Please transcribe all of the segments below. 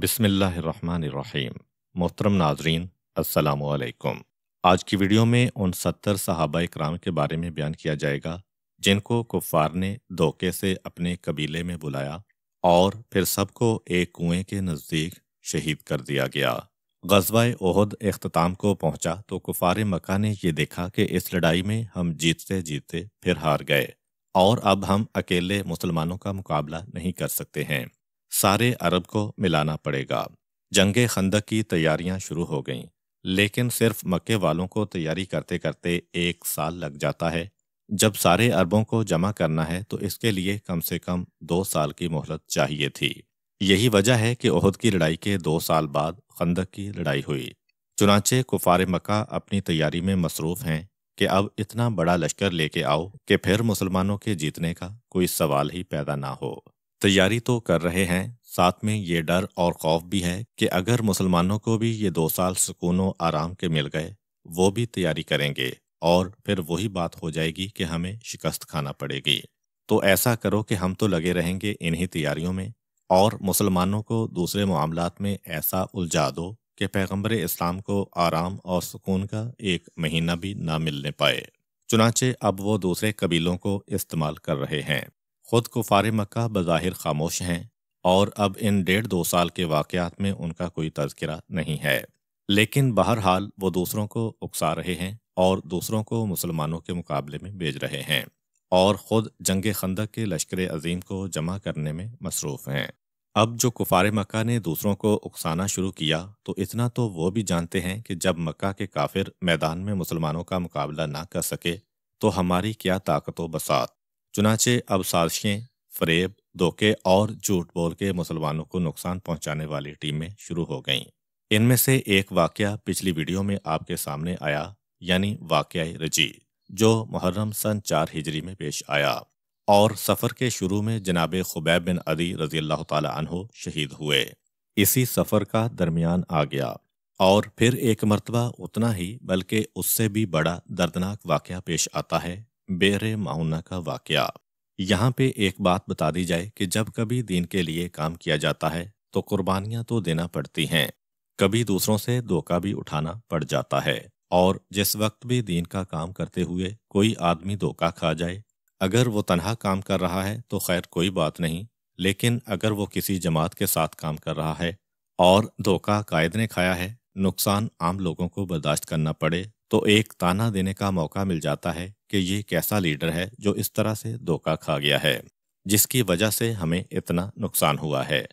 بسم اللہ الرحمن الرحیم۔ محترم ناظرین، السلام علیکم۔ آج کی ویڈیو میں ان 70 صحابہ کرام کے بارے میں بیان کیا جائے گا جن کو کفار نے دھوکے سے اپنے قبیلے میں بلایا اور پھر سب کو ایک کنویں کے نزدیک شہید کر دیا گیا۔ غزوہ احد اختتام کو پہنچا تو کفار مکہ نے یہ دیکھا کہ اس لڑائی میں ہم جیتتے جیتتے پھر ہار گئے اور اب ہم اکیلے مسلمانوں کا مقابلہ نہیں کر سکتے ہیں، سارے عرب کو ملانا پڑے گا۔ جنگ خندق کی تیاریاں شروع ہو گئیں، لیکن صرف مکے والوں کو تیاری کرتے کرتے 1 سال لگ جاتا ہے۔ جب سارے عربوں کو جمع کرنا ہے تو اس کے لیے کم سے کم 2 سال کی مہلت چاہیے تھی۔ یہی وجہ ہے کہ احد کی لڑائی کے 2 سال بعد خندق کی لڑائی ہوئی۔ چنانچہ کفار مکہ اپنی تیاری میں مصروف ہیں کہ اب اتنا بڑا لشکر لے کے آؤ کہ پھر مسلمانوں کے جیتنے کا کوئی سوال ہی پیدا نہ ہو۔ تیاری تو کر رہے ہیں، ساتھ میں یہ ڈر اور خوف بھی ہے کہ اگر مسلمانوں کو بھی یہ 2 سال سکون و آرام کے مل گئے، وہ بھی تیاری کریں گے اور پھر وہی بات ہو جائے گی کہ ہمیں شکست کھانا پڑے گی۔ تو ایسا کرو کہ ہم تو لگے رہیں گے انہی تیاریوں میں اور مسلمانوں کو دوسرے معاملات میں ایسا الجھا دو کہ پیغمبر اسلام کو آرام اور سکون کا 1 مہینہ بھی نہ ملنے پائے۔ چنانچہ اب وہ دوسرے قبیلوں کو استعمال کر رہے ہیں۔ خود کفار مکہ بظاہر خاموش ہیں اور اب ان 1.5-2 سال کے واقعات میں ان کا کوئی تذکرہ نہیں ہے، لیکن بہرحال وہ دوسروں کو اکسا رہے ہیں اور دوسروں کو مسلمانوں کے مقابلے میں بھیج رہے ہیں اور خود جنگ خندق کے لشکر عظیم کو جمع کرنے میں مصروف ہیں۔ اب جو کفار مکہ نے دوسروں کو اکسانا شروع کیا تو اتنا تو وہ بھی جانتے ہیں کہ جب مکہ کے کافر میدان میں مسلمانوں کا مقابلہ نہ کر سکے تو ہماری کیا طاقت و بساط۔ چنانچہ اب سازشیں، فریب، دھوکے اور جھوٹ بول کے مسلمانوں کو نقصان پہنچانے والی ٹیمیں شروع ہو گئیں۔ ان میں سے ایک واقعہ پچھلی ویڈیو میں آپ کے سامنے آیا، یعنی واقعہ رجی، جو محرم سن 4 ہجری میں پیش آیا اور سفر کے شروع میں جناب خبیب بن عدی رضی اللہ تعالی عنہ شہید ہوئے۔ اسی سفر کا درمیان آ گیا اور پھر ایک مرتبہ اتنا ہی بلکہ اس سے بھی بڑا دردناک واقعہ پیش آتا ہے، بئر معونہ کا واقعہ۔ یہاں پہ ایک بات بتا دی جائے کہ جب کبھی دین کے لیے کام کیا جاتا ہے تو قربانیاں تو دینا پڑتی ہیں، کبھی دوسروں سے دھوکہ بھی اٹھانا پڑ جاتا ہے، اور جس وقت بھی دین کا کام کرتے ہوئے کوئی آدمی دھوکہ کھا جائے، اگر وہ تنہا کام کر رہا ہے تو خیر کوئی بات نہیں، لیکن اگر وہ کسی جماعت کے ساتھ کام کر رہا ہے اور دھوکہ قائد نے کھایا ہے، نقصان عام لوگوں کو برداشت کرنا پڑے تو ایک تانا دینے کا موقع مل جاتا ہے کہ یہ کیسا لیڈر ہے جو اس طرح سے دھوکہ کھا گیا ہے، جس کی وجہ سے ہمیں اتنا نقصان ہوا ہے۔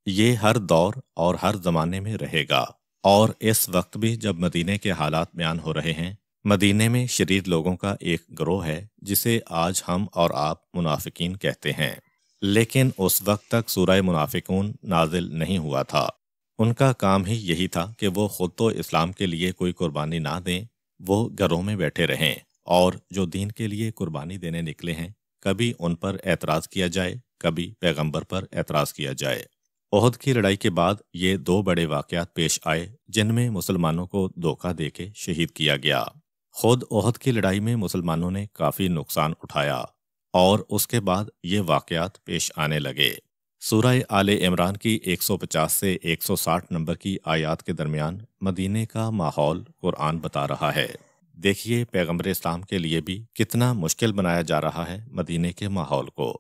یہ ہر دور اور ہر زمانے میں رہے گا، اور اس وقت بھی جب مدینے کے حالات بیان ہو رہے ہیں، مدینے میں شریر لوگوں کا ایک گروہ ہے جسے آج ہم اور آپ منافقین کہتے ہیں، لیکن اس وقت تک سورہ منافقون نازل نہیں ہوا تھا۔ ان کا کام ہی یہی تھا کہ وہ خود تو اسلام کے لیے کوئی قربانی نہ دیں، وہ گھروں میں بیٹھے رہیں، اور جو دین کے لیے قربانی دینے نکلے ہیں کبھی ان پر اعتراض کیا جائے، کبھی پیغمبر پر اعتراض کیا جائے۔ احد کی لڑائی کے بعد یہ 2 بڑے واقعات پیش آئے جن میں مسلمانوں کو دھوکہ دے کے شہید کیا گیا۔ خود احد کی لڑائی میں مسلمانوں نے کافی نقصان اٹھایا اور اس کے بعد یہ واقعات پیش آنے لگے۔ سورہ آل عمران کی 150 سے 160 نمبر کی آیات کے درمیان مدینے کا ماحول قرآن بتا رہا ہے۔ دیکھیے پیغمبر اسلام کے لیے بھی کتنا مشکل بنایا جا رہا ہے مدینے کے ماحول کو۔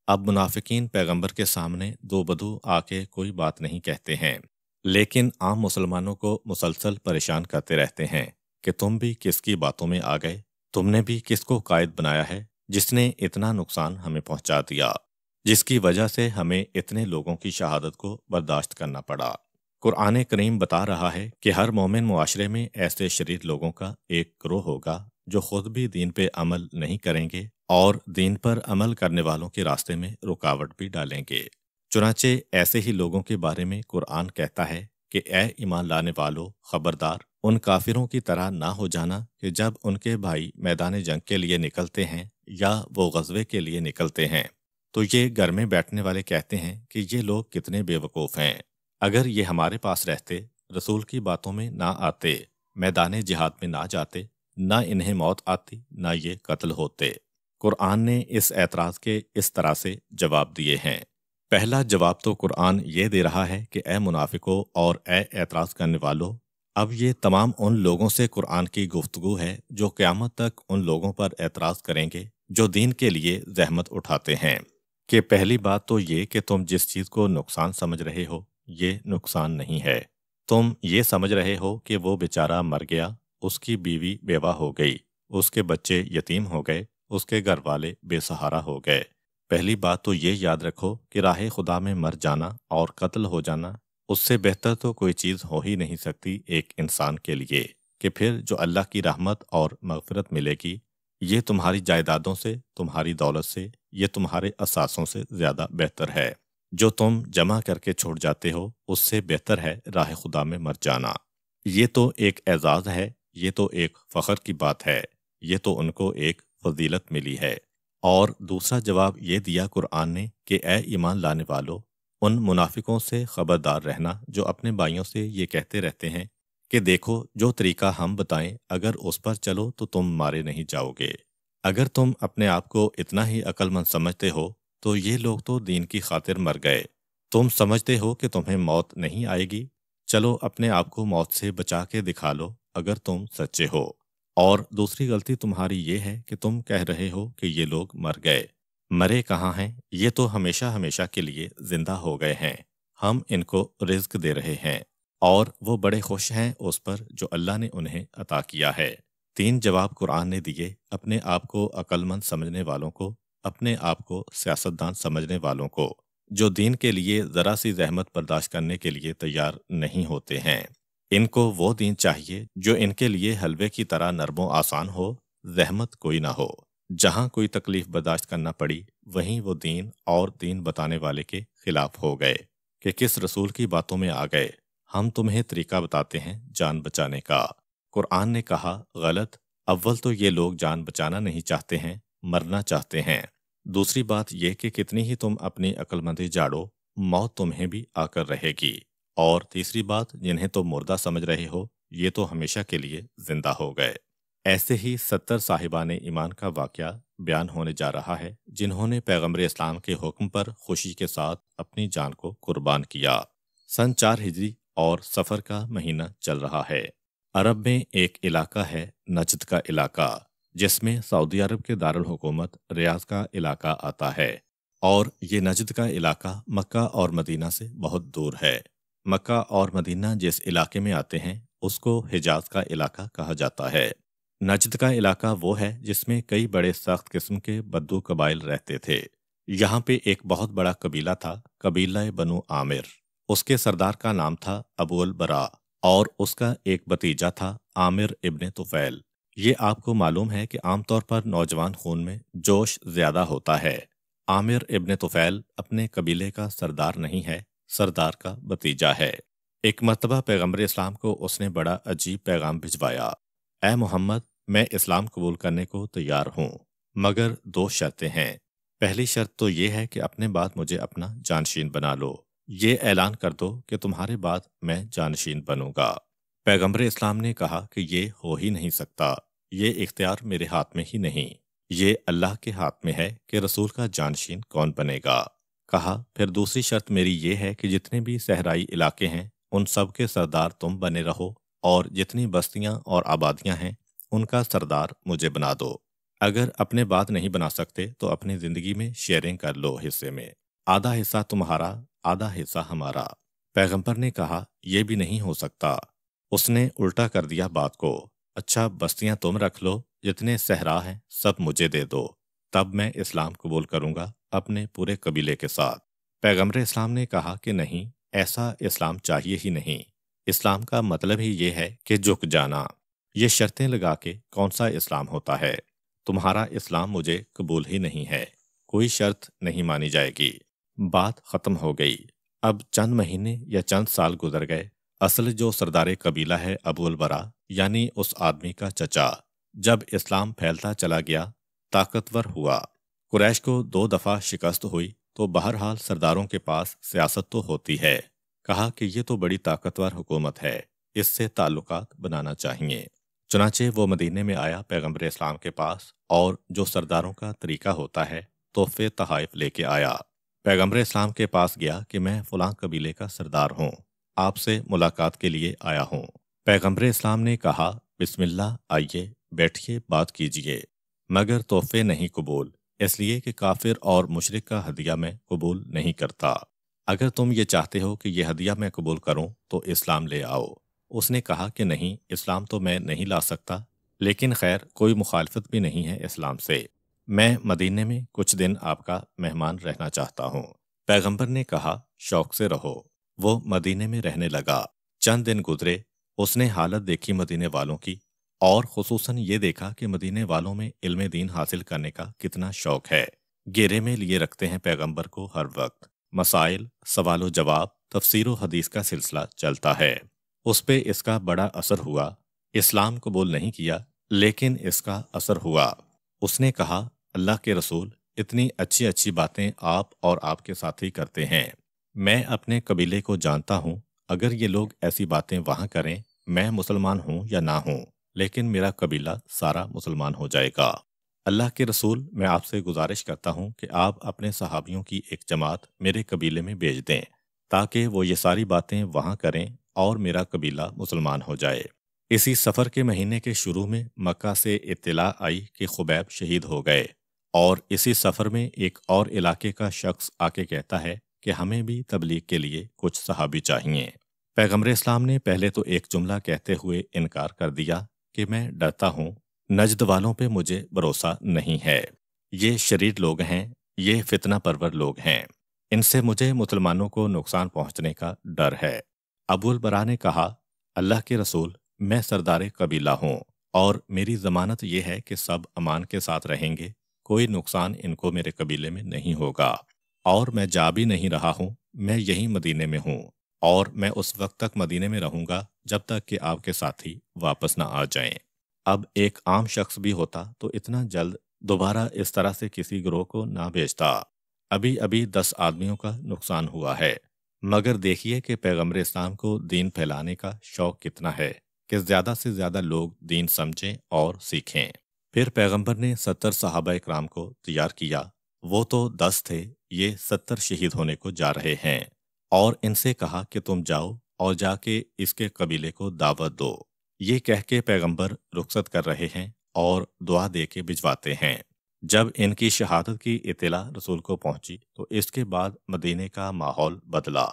اب منافقین پیغمبر کے سامنے دو بدو آ کے کوئی بات نہیں کہتے ہیں، لیکن عام مسلمانوں کو مسلسل پریشان کرتے رہتے ہیں کہ تم بھی کس کی باتوں میں آ گئے، تم نے بھی کس کو قائد بنایا ہے جس نے اتنا نقصان ہمیں پہنچا دیا، جس کی وجہ سے ہمیں اتنے لوگوں کی شہادت کو برداشت کرنا پڑا۔ قرآن کریم بتا رہا ہے کہ ہر مومن معاشرے میں ایسے شریر لوگوں کا ایک گروہ ہوگا جو خود بھی دین پہ عمل نہیں کریں گے اور دین پر عمل کرنے والوں کے راستے میں رکاوٹ بھی ڈالیں گے۔ چنانچہ ایسے ہی لوگوں کے بارے میں قرآن کہتا ہے کہ اے ایمان لانے والو، خبردار ان کافروں کی طرح نہ ہو جانا کہ جب ان کے بھائی میدان جنگ کے لیے نکلتے ہیں یا وہ غزوے کے لیے نکلتے ہیں تو یہ گھر میں بیٹھنے والے کہتے ہیں کہ یہ لوگ کتنے بے وقوف ہیں، اگر یہ ہمارے پاس رہتے، رسول کی باتوں میں نہ آتے، میدان جہاد میں نہ جاتے، نہ انہیں موت آتی، نہ یہ قتل ہوتے۔ قرآن نے اس اعتراض کے اس طرح سے جواب دیے ہیں پہلا جواب تو قرآن یہ دے رہا ہے کہ اے منافقوں اور اے اعتراض کرنے والوں، اب یہ تمام ان لوگوں سے قرآن کی گفتگو ہے جو قیامت تک ان لوگوں پر اعتراض کریں گے جو دین کے لیے زحمت اٹھاتے ہیں۔ کہ پہلی بات تو یہ کہ تم جس چیز کو نقصان سمجھ رہے ہو یہ نقصان نہیں ہے۔ تم یہ سمجھ رہے ہو کہ وہ بیچارہ مر گیا، اس کی بیوی بیوہ ہو گئی، اس کے بچے یتیم ہو گئے، اس کے گھر والے بے سہارا ہو گئے۔ پہلی بات تو یہ یاد رکھو کہ راہ خدا میں مر جانا اور قتل ہو جانا، اس سے بہتر تو کوئی چیز ہو ہی نہیں سکتی ایک انسان کے لیے، کہ پھر جو اللہ کی رحمت اور مغفرت ملے گی یہ تمہاری جائیدادوں سے، تمہاری دولت سے، یہ تمہارے اثاثوں سے زیادہ بہتر ہے۔ جو تم جمع کر کے چھوڑ جاتے ہو اس سے بہتر ہے راہ خدا میں مر جانا۔ یہ تو ایک اعزاز ہے، یہ تو ایک فخر کی بات ہے، یہ تو ان کو ایک فضیلت ملی ہے۔ اور دوسرا جواب یہ دیا قرآن نے کہ اے ایمان لانے والو، ان منافقوں سے خبردار رہنا جو اپنے بھائیوں سے یہ کہتے رہتے ہیں کہ دیکھو جو طریقہ ہم بتائیں اگر اس پر چلو تو تم مارے نہیں جاؤ گے۔ اگر تم اپنے آپ کو اتنا ہی عقل مند سمجھتے ہو تو یہ لوگ تو دین کی خاطر مر گئے۔ تم سمجھتے ہو کہ تمہیں موت نہیں آئے گی، چلو اپنے آپ کو موت سے بچا کے دکھا لو اگر تم سچے ہو۔ اور دوسری غلطی تمہاری یہ ہے کہ تم کہہ رہے ہو کہ یہ لوگ مر گئے۔ مرے کہاں ہیں؟ یہ تو ہمیشہ ہمیشہ کے لیے زندہ ہو گئے ہیں، ہم ان کو رزق دے رہے ہیں اور وہ بڑے خوش ہیں اس پر جو اللہ نے انہیں عطا کیا ہے۔ 3 جواب قرآن نے دیے اپنے آپ کو عقل مند سمجھنے والوں کو، اپنے آپ کو سیاستدان سمجھنے والوں کو، جو دین کے لیے ذرا سی زحمت برداشت کرنے کے لیے تیار نہیں ہوتے ہیں۔ ان کو وہ دین چاہیے جو ان کے لیے حلوے کی طرح نرم و آسان ہو، زحمت کوئی نہ ہو۔ جہاں کوئی تکلیف برداشت کرنا پڑی وہیں وہ دین اور دین بتانے والے کے خلاف ہو گئے کہ کس رسول کی باتوں میں آ گئے، ہم تمہیں طریقہ بتاتے ہیں جان بچانے کا۔ قرآن نے کہا غلط، اول تو یہ لوگ جان بچانا نہیں چاہتے ہیں، مرنا چاہتے ہیں۔ دوسری بات یہ کہ کتنی ہی تم اپنی عقل مندی جاڑو، موت تمہیں بھی آ کر رہے گی۔ اور تیسری بات، جنہیں تو مردہ سمجھ رہے ہو یہ تو ہمیشہ کے لیے زندہ ہو گئے۔ ایسے ہی 70 صاحبان ایمان کا واقعہ بیان ہونے جا رہا ہے جنہوں نے پیغمبر اسلام کے حکم پر خوشی کے ساتھ اپنی جان کو قربان کیا۔ سن 4 ہجری اور سفر کا مہینہ چل رہا ہے۔ عرب میں ایک علاقہ ہے نجد کا علاقہ، جس میں سعودی عرب کے دارالحکومت ریاض کا علاقہ آتا ہے، اور یہ نجد کا علاقہ مکہ اور مدینہ سے بہت دور ہے۔ مکہ اور مدینہ جس علاقے میں آتے ہیں اس کو حجاز کا علاقہ کہا جاتا ہے۔ نجد کا علاقہ وہ ہے جس میں کئی بڑے سخت قسم کے بدو قبائل رہتے تھے۔ یہاں پہ ایک بہت بڑا قبیلہ تھا، قبیلہ بنو عامر۔ اس کے سردار کا نام تھا ابو البراء، اور اس کا ایک بھتیجا تھا عامر ابن طفیل۔ یہ آپ کو معلوم ہے کہ عام طور پر نوجوان خون میں جوش زیادہ ہوتا ہے۔ عامر ابن طفیل اپنے قبیلے کا سردار نہیں ہے، سردار کا بھتیجا ہے۔ ایک مرتبہ پیغمبر اسلام کو اس نے بڑا عجیب پیغام بھجوایا، اے محمد، میں اسلام قبول کرنے کو تیار ہوں، مگر 2 شرطیں ہیں۔ پہلی شرط تو یہ ہے کہ اپنے بعد مجھے اپنا جانشین بنا لو، یہ اعلان کر دو کہ تمہارے بعد میں جانشین بنوں گا۔ پیغمبر اسلام نے کہا کہ یہ ہو ہی نہیں سکتا، یہ اختیار میرے ہاتھ میں ہی نہیں، یہ اللہ کے ہاتھ میں ہے کہ رسول کا جانشین کون بنے گا۔ کہا پھر دوسری شرط میری یہ ہے کہ جتنے بھی صحرائی علاقے ہیں ان سب کے سردار تم بنے رہو، اور جتنی بستیاں اور آبادیاں ہیں ان کا سردار مجھے بنا دو۔ اگر اپنے بات نہیں بنا سکتے تو اپنی زندگی میں شیئرنگ کر لو، حصے میں آدھا حصہ تمہارا آدھا حصہ ہمارا۔ پیغمبر نے کہا یہ بھی نہیں ہو سکتا۔ اس نے الٹا کر دیا بات کو، اچھا بستیاں تم رکھ لو، جتنے صحرا ہیں سب مجھے دے دو، تب میں اسلام قبول کروں گا اپنے پورے قبیلے کے ساتھ۔ پیغمبر اسلام نے کہا کہ نہیں، ایسا اسلام چاہیے ہی نہیں، اسلام کا مطلب ہی یہ ہے کہ جھک جانا۔ یہ شرطیں لگا کے کون سا اسلام ہوتا ہے؟ تمہارا اسلام مجھے قبول ہی نہیں ہے، کوئی شرط نہیں مانی جائے گی۔ بات ختم ہو گئی۔ اب چند مہینے یا چند سال گزر گئے۔ اصل جو سردار قبیلہ ہے ابو البراء، یعنی اس آدمی کا چچا، جب اسلام پھیلتا چلا گیا، طاقتور ہوا، قریش کو 2 دفعہ شکست ہوئی، تو بہرحال سرداروں کے پاس سیاست تو ہوتی ہے۔ کہا کہ یہ تو بڑی طاقتور حکومت ہے، اس سے تعلقات بنانا چاہیے۔ چنانچہ وہ مدینے میں آیا پیغمبر اسلام کے پاس، اور جو سرداروں کا طریقہ ہوتا ہے تحفے تحائف لے کے آیا۔ پیغمبر اسلام کے پاس گیا کہ میں فلاں قبیلے کا سردار ہوں، آپ سے ملاقات کے لیے آیا ہوں۔ پیغمبر اسلام نے کہا بسم اللہ، آئیے بیٹھیے، بات کیجیے، مگر تحفے نہیں قبول، اس لیے کہ کافر اور مشرک کا ہدیہ میں قبول نہیں کرتا۔ اگر تم یہ چاہتے ہو کہ یہ ہدیہ میں قبول کروں تو اسلام لے آؤ۔ اس نے کہا کہ نہیں، اسلام تو میں نہیں لا سکتا، لیکن خیر کوئی مخالفت بھی نہیں ہے اسلام سے، میں مدینے میں کچھ دن آپ کا مہمان رہنا چاہتا ہوں۔ پیغمبر نے کہا شوق سے رہو۔ وہ مدینے میں رہنے لگا۔ چند دن گزرے، اس نے حالت دیکھی مدینے والوں کی، اور خصوصاً یہ دیکھا کہ مدینے والوں میں علم دین حاصل کرنے کا کتنا شوق ہے۔ گھیرے میں لیے رکھتے ہیں پیغمبر کو ہر وقت، مسائل، سوال و جواب، تفسیر و حدیث کا سلسلہ چلتا ہے۔ اس پہ اس کا بڑا اثر ہوا۔ اسلام قبول نہیں کیا، لیکن اس کا اثر ہوا۔ اس نے کہا اللہ کے رسول، اتنی اچھی اچھی باتیں آپ اور آپ کے ساتھی کرتے ہیں، میں اپنے قبیلے کو جانتا ہوں، اگر یہ لوگ ایسی باتیں وہاں کریں، میں مسلمان ہوں یا نہ ہوں، لیکن میرا قبیلہ سارا مسلمان ہو جائے گا۔ اللہ کے رسول، میں آپ سے گزارش کرتا ہوں کہ آپ اپنے صحابیوں کی ایک جماعت میرے قبیلے میں بھیج دیں، تاکہ وہ یہ ساری باتیں وہاں کریں اور میرا قبیلہ مسلمان ہو جائے۔ اسی سفر کے مہینے کے شروع میں مکہ سے اطلاع آئی کہ خبیب شہید ہو گئے، اور اسی سفر میں ایک اور علاقے کا شخص آ کے کہتا ہے کہ ہمیں بھی تبلیغ کے لیے کچھ صحابی چاہیے۔ پیغمبر اسلام نے پہلے تو ایک جملہ کہتے ہوئے انکار کر دیا کہ میں ڈرتا ہوں، نجد والوں پہ مجھے بھروسہ نہیں ہے، یہ شریر لوگ ہیں، یہ فتنہ پرور لوگ ہیں، ان سے مجھے مسلمانوں کو نقصان پہنچنے کا ڈر ہے۔ ابو البرا نے کہا اللہ کے رسول، میں سردار قبیلہ ہوں، اور میری ضمانت یہ ہے کہ سب امان کے ساتھ رہیں گے، کوئی نقصان ان کو میرے قبیلے میں نہیں ہوگا، اور میں جا بھی نہیں رہا ہوں، میں یہیں مدینے میں ہوں، اور میں اس وقت تک مدینے میں رہوں گا جب تک کہ آپ کے ساتھی واپس نہ آ جائیں۔ اب ایک عام شخص بھی ہوتا تو اتنا جلد دوبارہ اس طرح سے کسی گروہ کو نہ بھیجتا۔ ابھی ابھی 10 آدمیوں کا نقصان ہوا ہے، مگر دیکھیے کہ پیغمبر اسلام کو دین پھیلانے کا شوق کتنا ہے کہ زیادہ سے زیادہ لوگ دین سمجھیں اور سیکھیں۔ پھر پیغمبر نے 70 صحابہ اکرام کو تیار کیا، وہ تو 10 تھے، یہ 70 شہید ہونے کو جا رہے ہیں، اور ان سے کہا کہ تم جاؤ اور جا کے اس کے قبیلے کو دعوت دو۔ یہ کہہ کے پیغمبر رخصت کر رہے ہیں اور دعا دے کے بھجواتے ہیں۔ جب ان کی شہادت کی اطلاع رسول کو پہنچی تو اس کے بعد مدینے کا ماحول بدلا،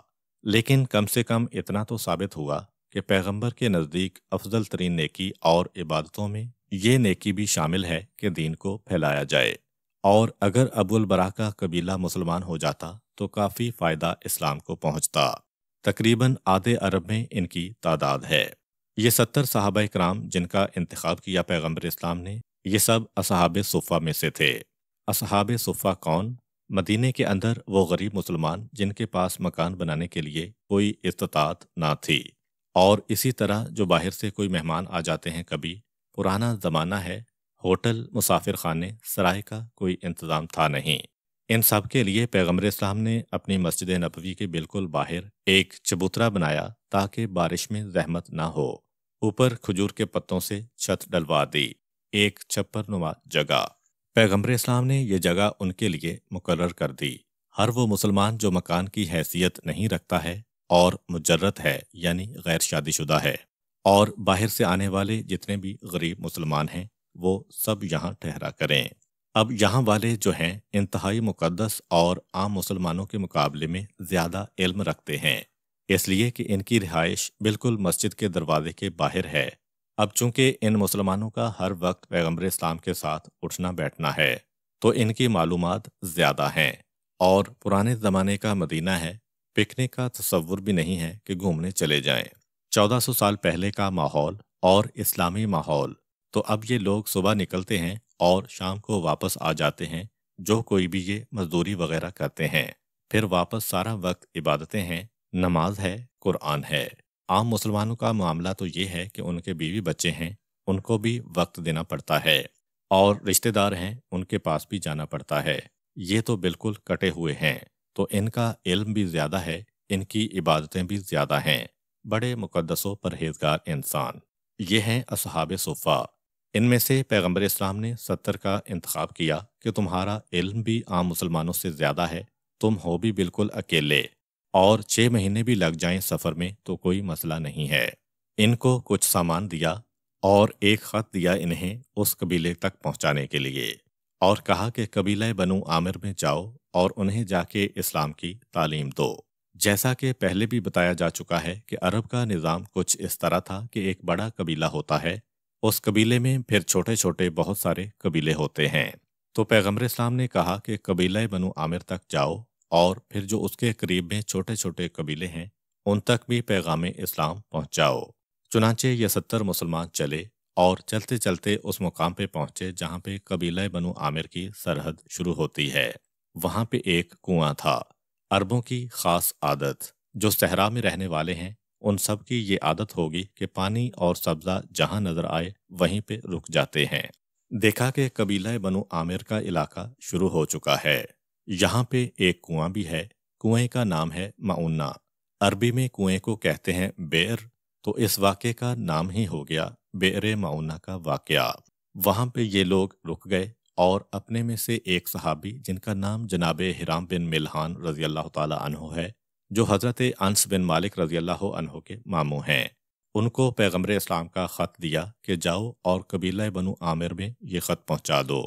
لیکن کم سے کم اتنا تو ثابت ہوا کہ پیغمبر کے نزدیک افضل ترین نیکی اور عبادتوں میں یہ نیکی بھی شامل ہے کہ دین کو پھیلایا جائے، اور اگر ابو البرا کا قبیلہ مسلمان ہو جاتا تو کافی فائدہ اسلام کو پہنچتا۔ تقریباً آدھے عرب میں ان کی تعداد ہے۔ یہ 70 صحابہ اکرام جن کا انتخاب کیا پیغمبر اسلام نے، یہ سب اصحاب صفہ میں سے تھے۔ اصحاب صفہ کون؟ مدینے کے اندر وہ غریب مسلمان جن کے پاس مکان بنانے کے لیے کوئی استطاعت نہ تھی، اور اسی طرح جو باہر سے کوئی مہمان آ جاتے ہیں، کبھی پرانا زمانہ ہے، ہوٹل، مسافر خانے، سرائے کا کوئی انتظام تھا نہیں۔ ان سب کے لیے پیغمبر اسلام نے اپنی مسجد نبوی کے بالکل باہر ایک چبوترا بنایا تاکہ بارش میں زحمت نہ ہو، اوپر کھجور کے پتوں سے چھت ڈلوا دی، ایک چھپر نما جگہ۔ پیغمبر اسلام نے یہ جگہ ان کے لیے مقرر کر دی۔ ہر وہ مسلمان جو مکان کی حیثیت نہیں رکھتا ہے اور مجرد ہے یعنی غیر شادی شدہ ہے، اور باہر سے آنے والے جتنے بھی غریب مسلمان ہیں، وہ سب یہاں ٹھہرا کریں۔ اب یہاں والے جو ہیں انتہائی مقدس اور عام مسلمانوں کے مقابلے میں زیادہ علم رکھتے ہیں، اس لیے کہ ان کی رہائش بالکل مسجد کے دروازے کے باہر ہے۔ اب چونکہ ان مسلمانوں کا ہر وقت پیغمبر اسلام کے ساتھ اٹھنا بیٹھنا ہے، تو ان کی معلومات زیادہ ہیں، اور پرانے زمانے کا مدینہ ہے، پکنک کا تصور بھی نہیں ہے کہ گھومنے چلے جائیں۔ 1400 سال پہلے کا ماحول اور اسلامی ماحول، تو اب یہ لوگ صبح نکلتے ہیں اور شام کو واپس آ جاتے ہیں، جو کوئی بھی یہ مزدوری وغیرہ کرتے ہیں، پھر واپس سارا وقت عبادتیں ہیں، نماز ہے، قرآن ہے۔ عام مسلمانوں کا معاملہ تو یہ ہے کہ ان کے بیوی بچے ہیں، ان کو بھی وقت دینا پڑتا ہے، اور رشتہ دار ہیں، ان کے پاس بھی جانا پڑتا ہے۔ یہ تو بالکل کٹے ہوئے ہیں، تو ان کا علم بھی زیادہ ہے، ان کی عبادتیں بھی زیادہ ہیں، بڑے مقدس و پرہیزگار انسان۔ یہ ہیں اصحاب صفہ۔ ان میں سے پیغمبر اسلام نے 70 کا انتخاب کیا کہ تمہارا علم بھی عام مسلمانوں سے زیادہ ہے، تم ہو بھی بالکل اکیلے، اور 6 مہینے بھی لگ جائیں سفر میں تو کوئی مسئلہ نہیں ہے۔ ان کو کچھ سامان دیا اور ایک خط دیا انہیں اس قبیلے تک پہنچانے کے لیے، اور کہا کہ قبیلہ بنو عامر میں جاؤ اور انہیں جا کے اسلام کی تعلیم دو۔ جیسا کہ پہلے بھی بتایا جا چکا ہے کہ عرب کا نظام کچھ اس طرح تھا کہ ایک بڑا قبیلہ ہوتا ہے، اس قبیلے میں پھر چھوٹے چھوٹے بہت سارے قبیلے ہوتے ہیں۔ تو پیغمبر اسلام نے کہا کہ قبیلہ بنو عامر تک جاؤ، اور پھر جو اس کے قریب میں چھوٹے چھوٹے قبیلے ہیں ان تک بھی پیغام اسلام پہنچاؤ۔ چنانچہ یہ 70 مسلمان چلے اور چلتے چلتے اس مقام پہ پہنچے جہاں پہ قبیلہ بنو عامر کی سرحد شروع ہوتی ہے۔ وہاں پہ ایک کنواں تھا۔ عربوں کی خاص عادت، جو صحرا میں رہنے والے ہیں ان سب کی یہ عادت ہوگی کہ پانی اور سبزہ جہاں نظر آئے وہیں پہ رک جاتے ہیں۔ دیکھا کہ قبیلہ بنو عامر کا علاقہ شروع ہو چکا ہے، یہاں پہ ایک کنواں بھی ہے، کنویں کا نام ہے معونہ۔ عربی میں کنویں کو کہتے ہیں بئر، تو اس واقعے کا نام ہی ہو گیا بئر معونہ کا واقعہ۔ وہاں پہ یہ لوگ رک گئے اور اپنے میں سے ایک صحابی جن کا نام جناب حرام بن ملحان رضی اللہ تعالی عنہ ہے، جو حضرت انس بن مالک رضی اللہ عنہ کے ماموں ہیں، ان کو پیغمبر اسلام کا خط دیا کہ جاؤ اور قبیلہ بنو عامر میں یہ خط پہنچا دو،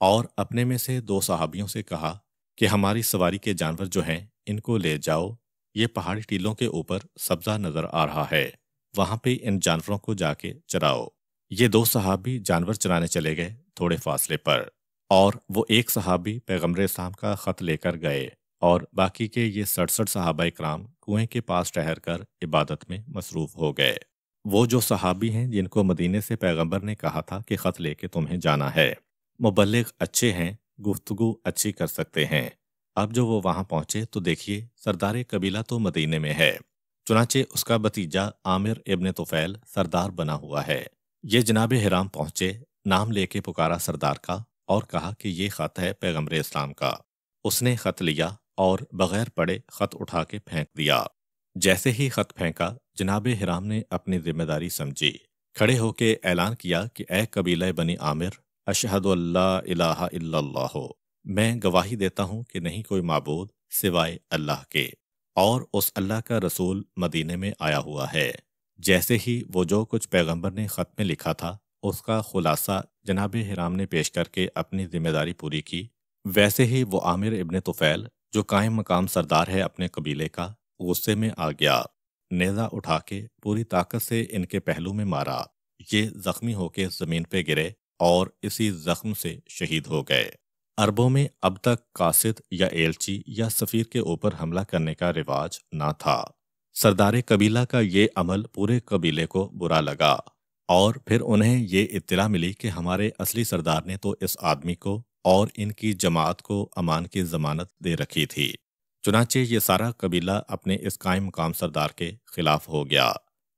اور اپنے میں سے 2 صحابیوں سے کہا کہ ہماری سواری کے جانور جو ہیں ان کو لے جاؤ، یہ پہاڑی ٹیلوں کے اوپر سبزہ نظر آ رہا ہے، وہاں پہ ان جانوروں کو جا کے چراؤ۔ یہ 2 صحابی جانور چرانے چلے گئے تھوڑے فاصلے پر، اور وہ ایک صحابی پیغمبر اسلام کا خط لے کر گئے، اور باقی کے یہ 67 صحابہ کرام کنویں کے پاس ٹھہر کر عبادت میں مصروف ہو گئے۔ وہ جو صحابی ہیں جن کو مدینے سے پیغمبر نے کہا تھا کہ خط لے کے تمہیں جانا ہے، مبلغ اچھے ہیں، گفتگو اچھی کر سکتے ہیں۔ اب جو وہ وہاں پہنچے تو دیکھیے سردار قبیلہ تو مدینے میں ہے، چنانچہ اس کا بھتیجا عامر ابن طفیل سردار بنا ہوا ہے۔ یہ جناب حرام پہنچے، نام لے کے پکارا سردار کا اور کہا کہ یہ خط ہے پیغمبر اسلام کا۔ اس نے خط لیا اور بغیر پڑھے خط اٹھا کے پھینک دیا۔ جیسے ہی خط پھینکا جناب حرام نے اپنی ذمہ داری سمجھی، کھڑے ہو کے اعلان کیا کہ اے قبیلہ بنی عامر، اشہد اللہ الہ الا اللہ، میں گواہی دیتا ہوں کہ نہیں کوئی معبود سوائے اللہ کے، اور اس اللہ کا رسول مدینے میں آیا ہوا ہے۔ جیسے ہی وہ جو کچھ پیغمبر نے خط میں لکھا تھا اس کا خلاصہ جناب حرام نے پیش کر کے اپنی ذمہ داری پوری کی، ویسے ہی وہ عامر ابن طفیل جو قائم مقام سردار ہے اپنے قبیلے کا، غصے میں آ گیا، نیزہ اٹھا کے پوری طاقت سے ان کے پہلو میں مارا، یہ زخمی ہو کے زمین پہ گرے اور اسی زخم سے شہید ہو گئے۔ عربوں میں اب تک قاصد یا ایلچی یا سفیر کے اوپر حملہ کرنے کا رواج نہ تھا۔ سردار قبیلہ کا یہ عمل پورے قبیلے کو برا لگا، اور پھر انہیں یہ اطلاع ملی کہ ہمارے اصلی سردار نے تو اس آدمی کو اور ان کی جماعت کو امان کی ضمانت دے رکھی تھی۔ چنانچہ یہ سارا قبیلہ اپنے اس قائم مقام سردار کے خلاف ہو گیا۔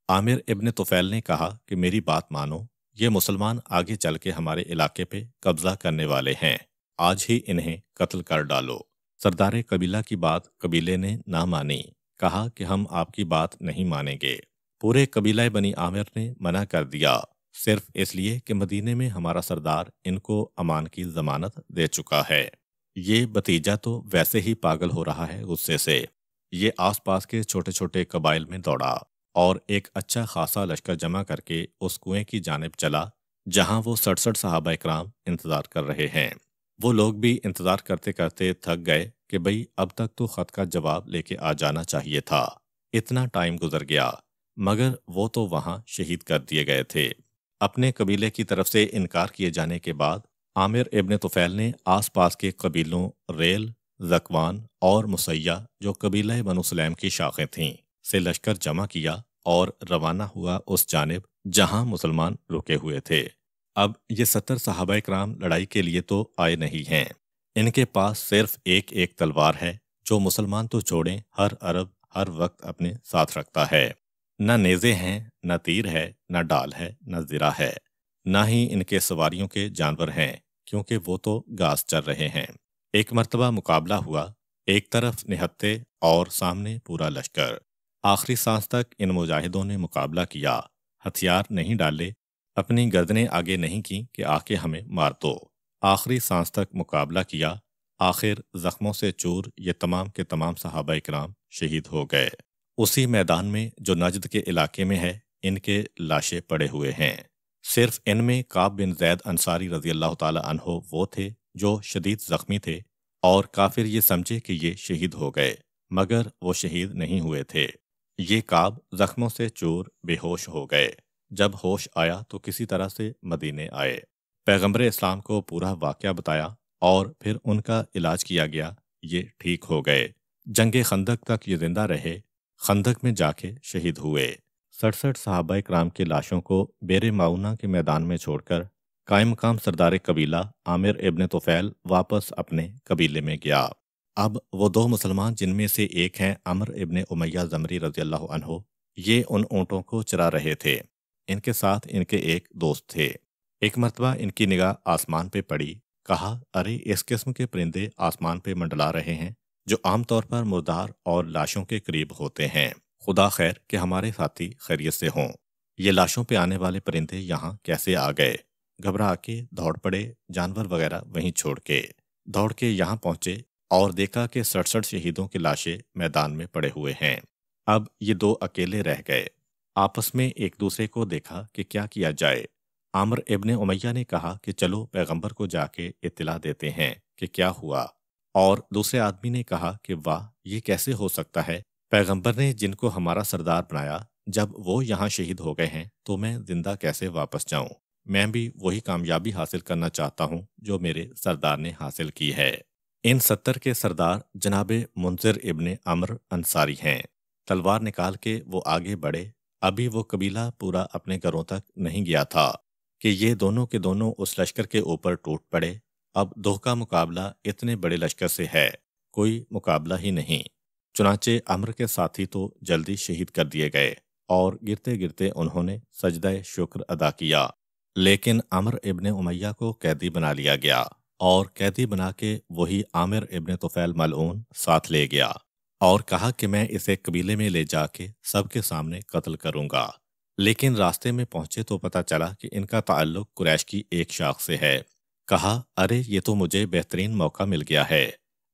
عامر ابن طفیل نے کہا کہ میری بات مانو، یہ مسلمان آگے چل کے ہمارے علاقے پہ قبضہ کرنے والے ہیں، آج ہی انہیں قتل کر ڈالو۔ سردار قبیلہ کی بات قبیلے نے نہ مانی، کہا کہ ہم آپ کی بات نہیں مانیں گے۔ پورے قبیلہ بنی عامر نے منع کر دیا، صرف اس لیے کہ مدینے میں ہمارا سردار ان کو امان کی ضمانت دے چکا ہے۔ یہ بھتیجا تو ویسے ہی پاگل ہو رہا ہے غصے سے۔ یہ آس پاس کے چھوٹے چھوٹے قبائل میں دوڑا اور ایک اچھا خاصا لشکر جمع کر کے اس کنویں کی جانب چلا جہاں وہ 67 صحابہ کرام انتظار کر رہے ہیں۔ وہ لوگ بھی انتظار کرتے کرتے تھک گئے کہ بھئی اب تک تو خط کا جواب لے کے آ جانا چاہیے تھا، اتنا ٹائم گزر گیا، مگر وہ تو وہاں شہید کر دیے گئے تھے۔ اپنے قبیلے کی طرف سے انکار کیے جانے کے بعد عامر ابن طفیل نے آس پاس کے قبیلوں ریل، ذکوان اور مسیہ جو قبیلہ بنو سلیم کی شاخیں تھیں سے لشکر جمع کیا اور روانہ ہوا اس جانب جہاں مسلمان رکے ہوئے تھے۔ اب یہ 70 صحابہ کرام لڑائی کے لیے تو آئے نہیں ہیں، ان کے پاس صرف ایک ایک تلوار ہے جو مسلمان تو چھوڑیں ہر عرب ہر وقت اپنے ساتھ رکھتا ہے۔ نہ نیزے ہیں، نہ تیر ہے، نہ ڈال ہے، نہ زرہ ہے، نہ ہی ان کے سواریوں کے جانور ہیں کیونکہ وہ تو گھاس چر رہے ہیں۔ ایک مرتبہ مقابلہ ہوا، ایک طرف نہتے اور سامنے پورا لشکر۔ آخری سانس تک ان مجاہدوں نے مقابلہ کیا، ہتھیار نہیں ڈالے، اپنی گردنیں آگے نہیں کی کہ آ کے ہمیں مار دو۔ آخری سانس تک مقابلہ کیا، آخر زخموں سے چور یہ تمام کے تمام صحابہ کرام شہید ہو گئے۔ اسی میدان میں جو نجد کے علاقے میں ہے ان کے لاشیں پڑے ہوئے ہیں۔ صرف ان میں کعب بن زید انصاری رضی اللہ تعالی عنہ وہ تھے جو شدید زخمی تھے، اور کافر یہ سمجھے کہ یہ شہید ہو گئے، مگر وہ شہید نہیں ہوئے تھے۔ یہ کعب زخموں سے چور بے ہوش ہو گئے۔ جب ہوش آیا تو کسی طرح سے مدینے آئے، پیغمبر اسلام کو پورا واقعہ بتایا اور پھر ان کا علاج کیا گیا، یہ ٹھیک ہو گئے۔ جنگ خندق تک یہ زندہ رہے، خندق میں جا کے شہید ہوئے۔ 67 صحابہ کرام کی لاشوں کو بیر معونہ کے میدان میں چھوڑ کر قائم مقام سردار قبیلہ عامر ابن طفیل واپس اپنے قبیلے میں گیا۔ اب وہ دو مسلمان جن میں سے ایک ہیں عمر ابن امیہ زمری رضی اللہ عنہ، یہ ان اونٹوں کو چرا رہے تھے۔ ان کے ساتھ ان کے ایک دوست تھے۔ ایک مرتبہ ان کی نگاہ آسمان پہ پڑی، کہا ارے اس قسم کے پرندے آسمان پہ منڈلا رہے ہیں جو عام طور پر مردار اور لاشوں کے قریب ہوتے ہیں، خدا خیر کہ ہمارے ساتھی خیریت سے ہوں۔ یہ لاشوں پہ آنے والے پرندے یہاں کیسے آ گئے؟ گھبرا کے دوڑ پڑے، جانور وغیرہ وہیں چھوڑ کے دوڑ کے یہاں پہنچے اور دیکھا کہ 67 شہیدوں کی لاشیں میدان میں پڑے ہوئے ہیں۔ اب یہ دو اکیلے رہ گئے، آپس میں ایک دوسرے کو دیکھا کہ کیا کیا جائے۔ عامر ابن امیہ نے کہا کہ چلو پیغمبر کو جا کے اطلاع دیتے ہیں کہ کیا ہوا، اور دوسرے آدمی نے کہا کہ واہ، یہ کیسے ہو سکتا ہے؟ پیغمبر نے جن کو ہمارا سردار بنایا، جب وہ یہاں شہید ہو گئے ہیں تو میں زندہ کیسے واپس جاؤں؟ میں بھی وہی کامیابی حاصل کرنا چاہتا ہوں جو میرے سردار نے حاصل کی ہے۔ ان 70 کے سردار جناب منذر ابن عمر انصاری ہیں۔ تلوار نکال کے وہ آگے بڑھے، ابھی وہ قبیلہ پورا اپنے گھروں تک نہیں گیا تھا کہ یہ دونوں کے دونوں اس لشکر کے اوپر ٹوٹ پڑے۔ اب دو کا مقابلہ اتنے بڑے لشکر سے ہے، کوئی مقابلہ ہی نہیں۔ چنانچہ عمر کے ساتھی تو جلدی شہید کر دیے گئے اور گرتے گرتے انہوں نے سجدہ شکر ادا کیا، لیکن عمر ابن امیہ کو قیدی بنا لیا گیا، اور قیدی بنا کے وہی عامر ابن طفیل ملعون ساتھ لے گیا اور کہا کہ میں اسے قبیلے میں لے جا کے سب کے سامنے قتل کروں گا۔ لیکن راستے میں پہنچے تو پتہ چلا کہ ان کا تعلق قریش کی ایک شاخ سے ہے۔ کہا ارے یہ تو مجھے بہترین موقع مل گیا ہے،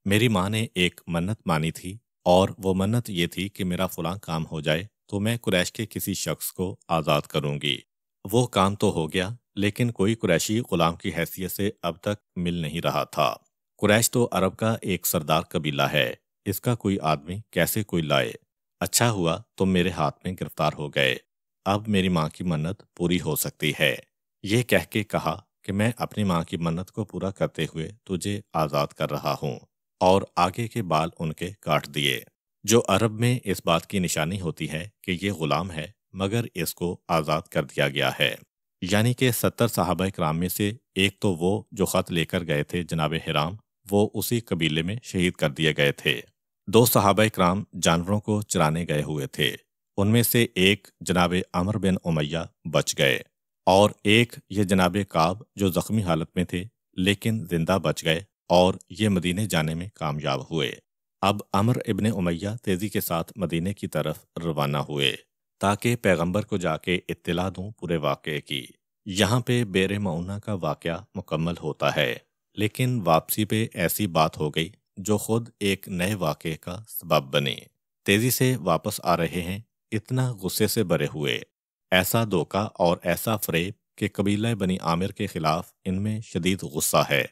میری ماں نے ایک منت مانی تھی، اور وہ منت یہ تھی کہ میرا فلاں کام ہو جائے تو میں قریش کے کسی شخص کو آزاد کروں گی۔ وہ کام تو ہو گیا، لیکن کوئی قریشی غلام کی حیثیت سے اب تک مل نہیں رہا تھا۔ قریش تو عرب کا ایک سردار قبیلہ ہے، اس کا کوئی آدمی کیسے کوئی لائے؟ اچھا ہوا تم میرے ہاتھ میں گرفتار ہو گئے، اب میری ماں کی منت پوری ہو سکتی ہے۔ یہ کہہ کے کہا کہ میں اپنی ماں کی منت کو پورا کرتے ہوئے تجھے آزاد کر رہا ہوں، اور آگے کے بال ان کے کاٹ دیے، جو عرب میں اس بات کی نشانی ہوتی ہے کہ یہ غلام ہے مگر اس کو آزاد کر دیا گیا ہے۔ یعنی کہ 70 صحابہ کرام میں سے ایک تو وہ جو خط لے کر گئے تھے جناب حرام، وہ اسی قبیلے میں شہید کر دیے گئے تھے۔ 2 صحابہ کرام جانوروں کو چرانے گئے ہوئے تھے، ان میں سے ایک جناب عمر بن امیہ بچ گئے، اور ایک یہ جناب کعب جو زخمی حالت میں تھے لیکن زندہ بچ گئے، اور یہ مدینے جانے میں کامیاب ہوئے۔ اب عمر ابن امیہ تیزی کے ساتھ مدینے کی طرف روانہ ہوئے تاکہ پیغمبر کو جا کے اطلاع دوں پورے واقعے کی۔ یہاں پہ بیر معونہ کا واقعہ مکمل ہوتا ہے، لیکن واپسی پہ ایسی بات ہو گئی جو خود ایک نئے واقعے کا سبب بنے۔ تیزی سے واپس آ رہے ہیں، اتنا غصے سے بھرے ہوئے، ایسا دھوکہ اور ایسا فریب کہ قبیلہ بنی عامر کے خلاف ان میں شدید غصہ ہے،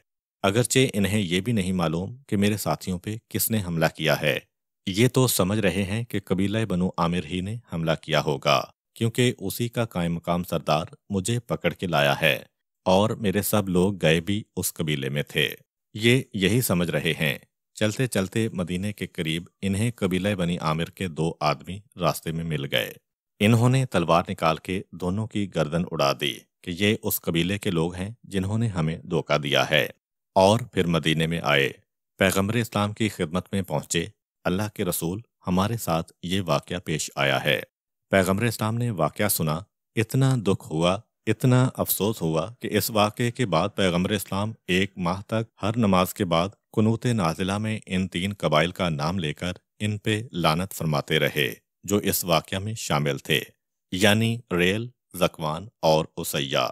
اگرچہ انہیں یہ بھی نہیں معلوم کہ میرے ساتھیوں پہ کس نے حملہ کیا ہے۔ یہ تو سمجھ رہے ہیں کہ قبیلہ بنو عامر ہی نے حملہ کیا ہوگا، کیونکہ اسی کا قائم مقام سردار مجھے پکڑ کے لایا ہے، اور میرے سب لوگ گئے بھی اس قبیلے میں تھے۔ یہ یہی سمجھ رہے ہیں۔ چلتے چلتے مدینے کے قریب انہیں قبیلہ بنی عامر کے 2 آدمی راستے میں مل گئے۔ انہوں نے تلوار نکال کے دونوں کی گردن اڑا دی کہ یہ اس قبیلے کے لوگ ہیں جنہوں نے ہمیں دھوکہ دیا ہے، اور پھر مدینے میں آئے، پیغمبر اسلام کی خدمت میں پہنچے۔ اللہ کے رسول، ہمارے ساتھ یہ واقعہ پیش آیا ہے۔ پیغمبر اسلام نے واقعہ سنا، اتنا دکھ ہوا، اتنا افسوس ہوا کہ اس واقعے کے بعد پیغمبر اسلام 1 ماہ تک ہر نماز کے بعد قنوت نازلہ میں ان 3 قبائل کا نام لے کر ان پہ لعنت فرماتے رہے جو اس واقعہ میں شامل تھے، یعنی ریل، ذکوان اور اسیہ۔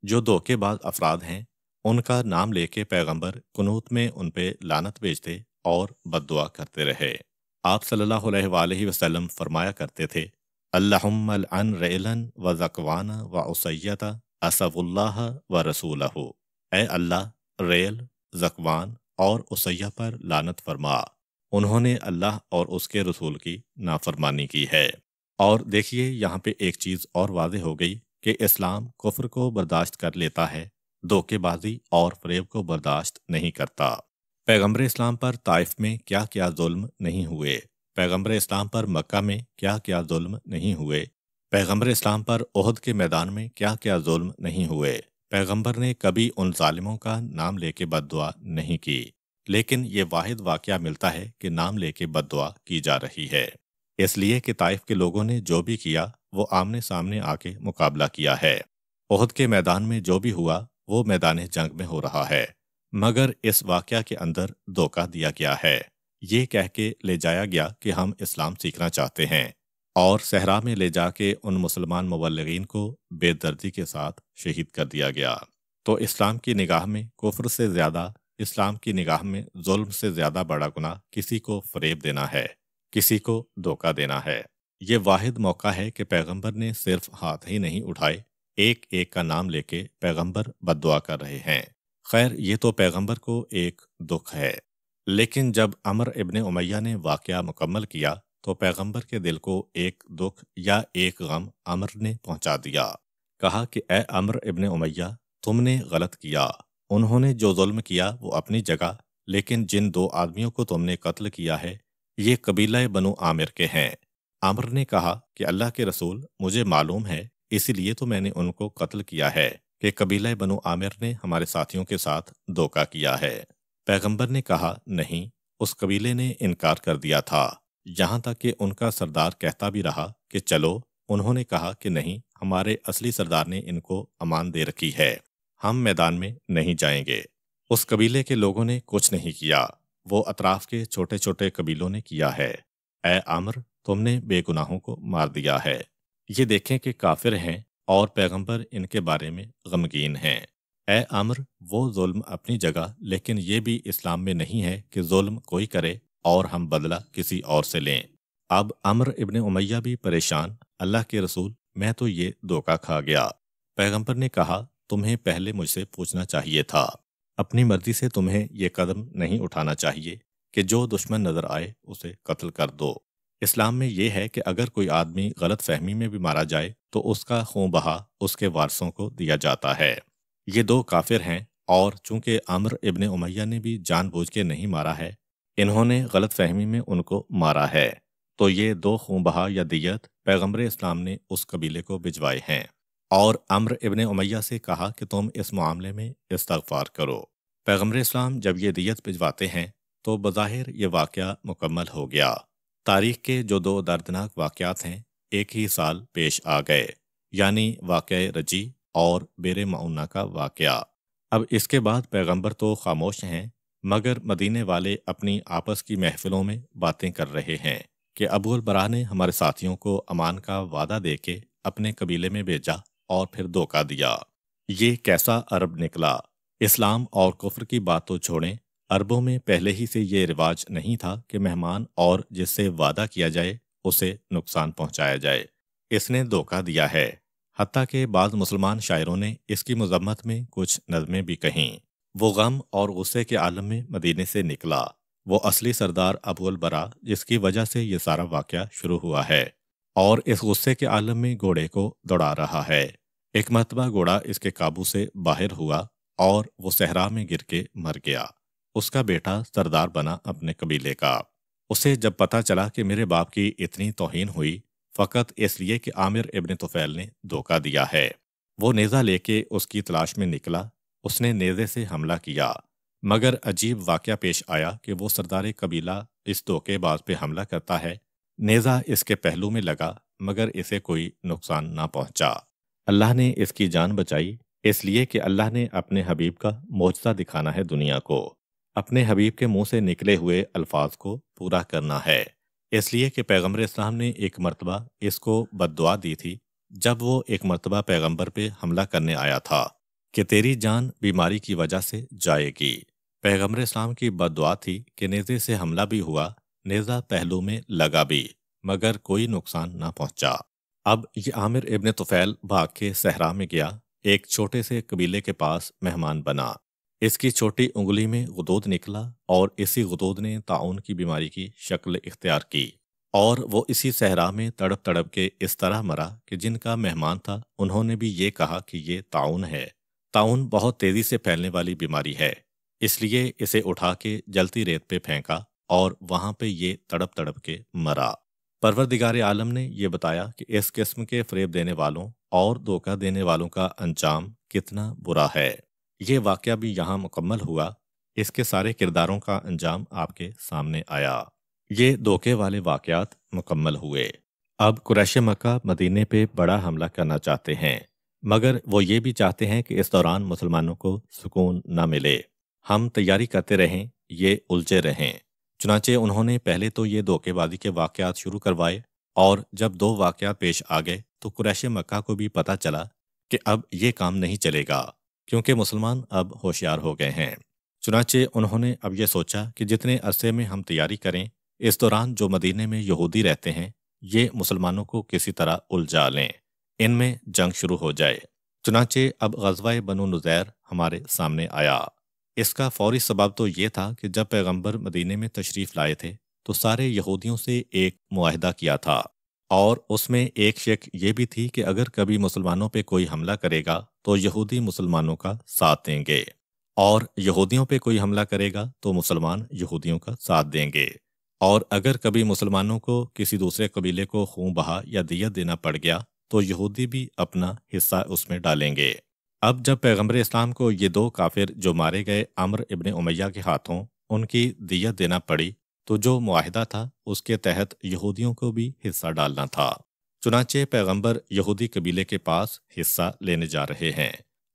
جو دھوکے باز افراد ہیں ان کا نام لے کے پیغمبر قنوت میں ان پہ لعنت بھیجتے اور بد دعا کرتے رہے۔ آپ صلی اللہ علیہ وآلہ وسلم فرمایا کرتے تھے، اللہم العن ریلن و ذکوان و عصیت اسف اللہ و رسولہ، اے اللہ ریل، ذکوان اور عصیہ پر لعنت فرما، انہوں نے اللہ اور اس کے رسول کی نافرمانی کی ہے۔ اور دیکھیے یہاں پہ ایک چیز اور واضح ہو گئی کہ اسلام کفر کو برداشت کر لیتا ہے، دھوکے بازی اور فریب کو برداشت نہیں کرتا۔ پیغمبر اسلام پر طائف میں کیا کیا ظلم نہیں ہوئے، پیغمبر اسلام پر مکہ میں کیا کیا ظلم نہیں ہوئے، پیغمبر اسلام پر احد کے میدان میں کیا کیا ظلم نہیں ہوئے۔ پیغمبر نے کبھی ان ظالموں کا نام لے کے بد دعا نہیں کی، لیکن یہ واحد واقعہ ملتا ہے کہ نام لے کے بد دعا کی جا رہی ہے، اس لیے کہ طائف کے لوگوں نے جو بھی کیا وہ آمنے سامنے آ کے مقابلہ کیا ہے۔ احد کے میدان میں جو بھی ہوا وہ میدان جنگ میں ہو رہا ہے، مگر اس واقعہ کے اندر دھوکہ دیا گیا ہے، یہ کہہ کے لے جایا گیا کہ ہم اسلام سیکھنا چاہتے ہیں، اور صحرا میں لے جا کے ان مسلمان مبلغین کو بے دردی کے ساتھ شہید کر دیا گیا۔ تو اسلام کی نگاہ میں کفر سے زیادہ، اسلام کی نگاہ میں ظلم سے زیادہ بڑا گناہ کسی کو فریب دینا ہے، کسی کو دھوکہ دینا ہے۔ یہ واحد موقع ہے کہ پیغمبر نے صرف ہاتھ ہی نہیں اٹھائے، ایک ایک کا نام لے کے پیغمبر بد دعا کر رہے ہیں۔ خیر یہ تو پیغمبر کو ایک دکھ ہے، لیکن جب عمر ابن امیہ نے واقعہ مکمل کیا تو پیغمبر کے دل کو ایک دکھ یا ایک غم عمر نے پہنچا دیا۔ کہا کہ اے عمر ابن امیہ، تم نے غلط کیا، انہوں نے جو ظلم کیا وہ اپنی جگہ، لیکن جن دو آدمیوں کو تم نے قتل کیا ہے یہ قبیلہ بنو عامر کے ہیں۔ عمر نے کہا کہ اللہ کے رسول، مجھے معلوم ہے، اسی لیے تو میں نے ان کو قتل کیا ہے کہ قبیلہ بنو عامر نے ہمارے ساتھیوں کے ساتھ دھوکہ کیا ہے۔ پیغمبر نے کہا نہیں، اس قبیلے نے انکار کر دیا تھا، یہاں تک کہ ان کا سردار کہتا بھی رہا کہ چلو، انہوں نے کہا کہ نہیں، ہمارے اصلی سردار نے ان کو امان دے رکھی ہے، ہم میدان میں نہیں جائیں گے۔ اس قبیلے کے لوگوں نے کچھ نہیں کیا، وہ اطراف کے چھوٹے چھوٹے قبیلوں نے کیا ہے۔ اے عمر، تم نے بے گناہوں کو مار دیا ہے۔ یہ دیکھیں کہ کافر ہیں اور پیغمبر ان کے بارے میں غمگین ہیں۔ اے عمر، وہ ظلم اپنی جگہ، لیکن یہ بھی اسلام میں نہیں ہے کہ ظلم کوئی کرے اور ہم بدلہ کسی اور سے لیں۔ اب عمر ابن امیہ بھی پریشان، اللہ کے رسول، میں تو یہ دھوکہ کھا گیا۔ پیغمبر نے کہا تمہیں پہلے مجھ سے پوچھنا چاہیے تھا، اپنی مرضی سے تمہیں یہ قدم نہیں اٹھانا چاہیے کہ جو دشمن نظر آئے اسے قتل کر دو۔ اسلام میں یہ ہے کہ اگر کوئی آدمی غلط فہمی میں بھی مارا جائے تو اس کا خون بہا اس کے وارثوں کو دیا جاتا ہے۔ یہ دو کافر ہیں، اور چونکہ عمر ابن امیہ نے بھی جان بوجھ کے نہیں مارا ہے، انہوں نے غلط فہمی میں ان کو مارا ہے، تو یہ دو خون بہا یا دیت پیغمبر اسلام نے اس قبیلے کو بھجوائے ہیں، اور عمر ابن امیہ سے کہا کہ تم اس معاملے میں استغفار کرو۔ پیغمبر اسلام جب یہ دیت بھجواتے ہیں تو بظاہر یہ واقعہ مکمل ہو گیا۔ تاریخ کے جو دو دردناک واقعات ہیں ایک ہی سال پیش آ گئے، یعنی واقعہ رجی اور بیر معونہ کا واقعہ۔ اب اس کے بعد پیغمبر تو خاموش ہیں، مگر مدینے والے اپنی آپس کی محفلوں میں باتیں کر رہے ہیں کہ ابو البراء نے ہمارے ساتھیوں کو امان کا وعدہ دے کے اپنے قبیلے میں بھیجا اور پھر دھوکہ دیا۔ یہ کیسا عرب نکلا؟ اسلام اور کفر کی بات تو چھوڑیں، عربوں میں پہلے ہی سے یہ رواج نہیں تھا کہ مہمان اور جس سے وعدہ کیا جائے اسے نقصان پہنچایا جائے۔ اس نے دھوکہ دیا ہے، حتیٰ کہ بعض مسلمان شاعروں نے اس کی مذمت میں کچھ نظمیں بھی کہیں۔ وہ غم اور غصے کے عالم میں مدینے سے نکلا، وہ اصلی سردار ابو البراء جس کی وجہ سے یہ سارا واقعہ شروع ہوا ہے، اور اس غصے کے عالم میں گھوڑے کو دوڑا رہا ہے۔ ایک مرتبہ گھوڑا اس کے قابو سے باہر ہوا اور وہ صحرا میں گر کے مر گیا۔ اس کا بیٹا سردار بنا اپنے قبیلے کا۔ اسے جب پتا چلا کہ میرے باپ کی اتنی توہین ہوئی فقط اس لیے کہ عامر ابن طفیل نے دھوکہ دیا ہے، وہ نیزہ لے کے اس کی تلاش میں نکلا، اس نے نیزے سے حملہ کیا، مگر عجیب واقعہ پیش آیا کہ وہ سردار قبیلہ اس دھوکے باز پہ حملہ کرتا ہے، نیزہ اس کے پہلو میں لگا مگر اسے کوئی نقصان نہ پہنچا۔ اللہ نے اس کی جان بچائی، اس لیے کہ اللہ نے اپنے حبیب کا معجزہ دکھانا ہے دنیا کو، اپنے حبیب کے منہ سے نکلے ہوئے الفاظ کو پورا کرنا ہے، اس لیے کہ پیغمبر اسلام نے ایک مرتبہ اس کو بد دعا دی تھی جب وہ ایک مرتبہ پیغمبر پہ حملہ کرنے آیا تھا کہ تیری جان بیماری کی وجہ سے جائے گی۔ پیغمبر اسلام کی بد دعا تھی کہ نیزے سے حملہ بھی ہوا، نیزہ پہلو میں لگا بھی، مگر کوئی نقصان نہ پہنچا۔ اب یہ عامر ابن طفیل بھاگ کے صحرا میں گیا، ایک چھوٹے سے قبیلے کے پاس مہمان بنا۔ اس کی چھوٹی انگلی میں غدود نکلا اور اسی غدود نے طاعون کی بیماری کی شکل اختیار کی، اور وہ اسی صحرا میں تڑپ تڑپ کے اس طرح مرا کہ جن کا مہمان تھا انہوں نے بھی یہ کہا کہ یہ طاعون ہے۔ طاعون بہت تیزی سے پھیلنے والی بیماری ہے، اس لیے اسے اٹھا کے جلتی ریت پہ پھینکا اور وہاں پہ یہ تڑپ تڑپ کے مرا۔ پروردگار عالم نے یہ بتایا کہ اس قسم کے فریب دینے والوں اور دھوکہ دینے والوں کا انجام کتنا برا ہے۔ یہ واقعہ بھی یہاں مکمل ہوا، اس کے سارے کرداروں کا انجام آپ کے سامنے آیا۔ یہ دھوکے والے واقعات مکمل ہوئے۔ اب قریش مکہ مدینے پہ بڑا حملہ کرنا چاہتے ہیں، مگر وہ یہ بھی چاہتے ہیں کہ اس دوران مسلمانوں کو سکون نہ ملے، ہم تیاری کرتے رہیں، یہ الجھے رہیں۔ چنانچہ انہوں نے پہلے تو یہ دھوکے بازی کے واقعات شروع کروائے، اور جب 2 واقعات پیش آ گئے تو قریش مکہ کو بھی پتہ چلا کہ اب یہ کام نہیں چلے گا، کیونکہ مسلمان اب ہوشیار ہو گئے ہیں۔ چنانچہ انہوں نے اب یہ سوچا کہ جتنے عرصے میں ہم تیاری کریں، اس دوران جو مدینے میں یہودی رہتے ہیں یہ مسلمانوں کو کسی طرح الجھا لیں، ان میں جنگ شروع ہو جائے۔ چنانچہ اب غزوہ بنو نذیر ہمارے سامنے آیا۔ اس کا فوری سبب تو یہ تھا کہ جب پیغمبر مدینے میں تشریف لائے تھے تو سارے یہودیوں سے ایک معاہدہ کیا تھا، اور اس میں ایک شک یہ بھی تھی کہ اگر کبھی مسلمانوں پہ کوئی حملہ کرے گا تو یہودی مسلمانوں کا ساتھ دیں گے، اور یہودیوں پہ کوئی حملہ کرے گا تو مسلمان یہودیوں کا ساتھ دیں گے، اور اگر کبھی مسلمانوں کو کسی دوسرے قبیلے کو خون بہا یا دیت دینا پڑ گیا تو یہودی بھی اپنا حصہ اس میں ڈالیں گے۔ اب جب پیغمبر اسلام کو یہ 2 کافر جو مارے گئے عمرو ابن امیہ کے ہاتھوں ان کی دیت دینا پڑی، تو جو معاہدہ تھا اس کے تحت یہودیوں کو بھی حصہ ڈالنا تھا۔ چنانچہ پیغمبر یہودی قبیلے کے پاس حصہ لینے جا رہے ہیں،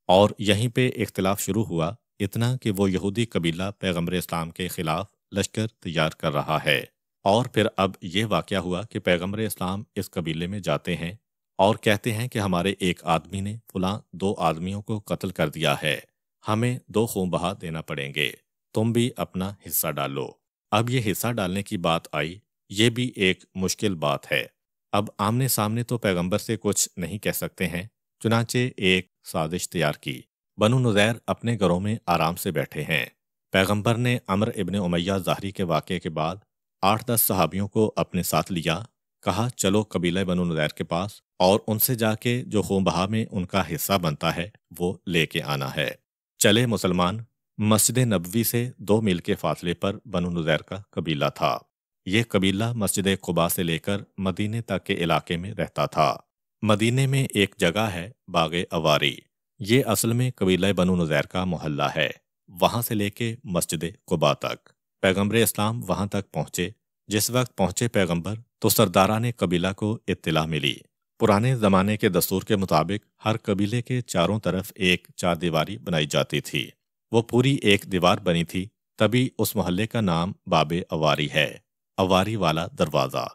اور یہیں پہ اختلاف شروع ہوا، اتنا کہ وہ یہودی قبیلہ پیغمبر اسلام کے خلاف لشکر تیار کر رہا ہے، اور پھر اب یہ واقعہ ہوا کہ پیغمبر اسلام اس قبیلے میں جاتے ہیں اور کہتے ہیں کہ ہمارے ایک آدمی نے فلاں 2 آدمیوں کو قتل کر دیا ہے، ہمیں 2 خون بہا دینا پڑیں گے، تم بھی اپنا حصہ ڈالو۔ اب یہ حصہ ڈالنے کی بات آئی، یہ بھی ایک مشکل بات ہے۔ اب آمنے سامنے تو پیغمبر سے کچھ نہیں کہہ سکتے ہیں، چنانچہ ایک سازش تیار کی۔ بنو نذیر اپنے گھروں میں آرام سے بیٹھے ہیں۔ پیغمبر نے عمرو ابن امیہ ظاہری کے واقعے کے بعد 8-10 صحابیوں کو اپنے ساتھ لیا، کہا چلو قبیلہ بنو نذیر کے پاس اور ان سے جا کے جو خون بہا میں ان کا حصہ بنتا ہے وہ لے کے آنا ہے۔ چلے مسلمان۔ مسجد نبوی سے 2 میل کے فاصلے پر بنو نذیر کا قبیلہ تھا۔ یہ قبیلہ مسجد قباء سے لے کر مدینے تک کے علاقے میں رہتا تھا۔ مدینے میں ایک جگہ ہے باغ اواری، یہ اصل میں قبیلہ بنو نذیر کا محلہ ہے، وہاں سے لے کے مسجد قباء تک۔ پیغمبر اسلام وہاں تک پہنچے۔ جس وقت پہنچے پیغمبر تو سرداران قبیلہ کو اطلاع ملی۔ پرانے زمانے کے دستور کے مطابق ہر قبیلے کے چاروں طرف ایک 4 دیواری بنائی جاتی تھی، وہ پوری ایک دیوار بنی تھی، تبھی اس محلے کا نام باب اواری ہے، اواری والا دروازہ،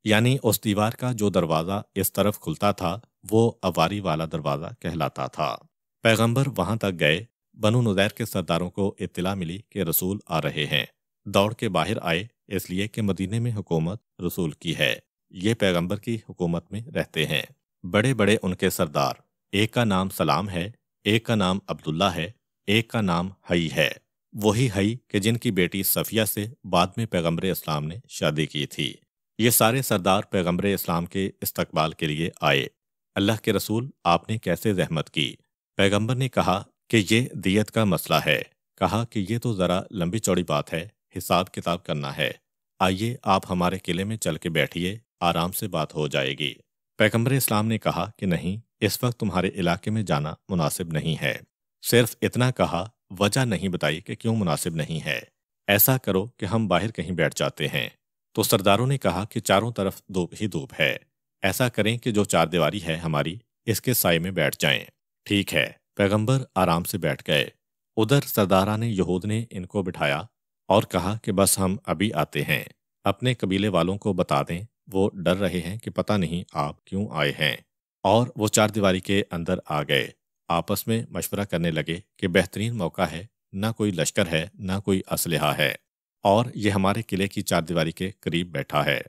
یعنی اس دیوار کا جو دروازہ اس طرف کھلتا تھا وہ اواری والا دروازہ کہلاتا تھا۔ پیغمبر وہاں تک گئے، بنو نذیر کے سرداروں کو اطلاع ملی کہ رسول آ رہے ہیں، دوڑ کے باہر آئے، اس لیے کہ مدینے میں حکومت رسول کی ہے، یہ پیغمبر کی حکومت میں رہتے ہیں۔ بڑے بڑے ان کے سردار، ایک کا نام سلام ہے، ایک کا نام عبداللہ ہے، ایک کا نام حی ہے، وہی حی کہ جن کی بیٹی صفیہ سے بعد میں پیغمبر اسلام نے شادی کی تھی۔ یہ سارے سردار پیغمبر اسلام کے استقبال کے لیے آئے۔ اللہ کے رسول، آپ نے کیسے زحمت کی؟ پیغمبر نے کہا کہ یہ دیت کا مسئلہ ہے۔ کہا کہ یہ تو ذرا لمبی چوڑی بات ہے، حساب کتاب کرنا ہے، آئیے آپ ہمارے قلعے میں چل کے بیٹھیے، آرام سے بات ہو جائے گی۔ پیغمبر اسلام نے کہا کہ نہیں، اس وقت تمہارے علاقے میں جانا مناسب نہیں ہے۔ صرف اتنا کہا، وجہ نہیں بتائی کہ کیوں مناسب نہیں ہے۔ ایسا کرو کہ ہم باہر کہیں بیٹھ جاتے ہیں۔ تو سرداروں نے کہا کہ چاروں طرف دھوپ ہی دھوپ ہے، ایسا کریں کہ جو 4 دیواری ہے ہماری، اس کے سائے میں بیٹھ جائیں۔ ٹھیک ہے۔ پیغمبر آرام سے بیٹھ گئے۔ ادھر سرداران یہود نے ان کو بٹھایا اور کہا کہ بس ہم ابھی آتے ہیں، اپنے قبیلے والوں کو بتا دیں، وہ ڈر رہے ہیں کہ پتہ نہیں آپ کیوں آئے ہیں۔ اور وہ 4 دیواری کے اندر آ گئے آپس میں مشورہ کرنے لگے کہ بہترین موقع ہے، نہ کوئی لشکر ہے نہ کوئی اسلحہ ہے، اور یہ ہمارے قلعے کی چار دیواری کے قریب بیٹھا ہے۔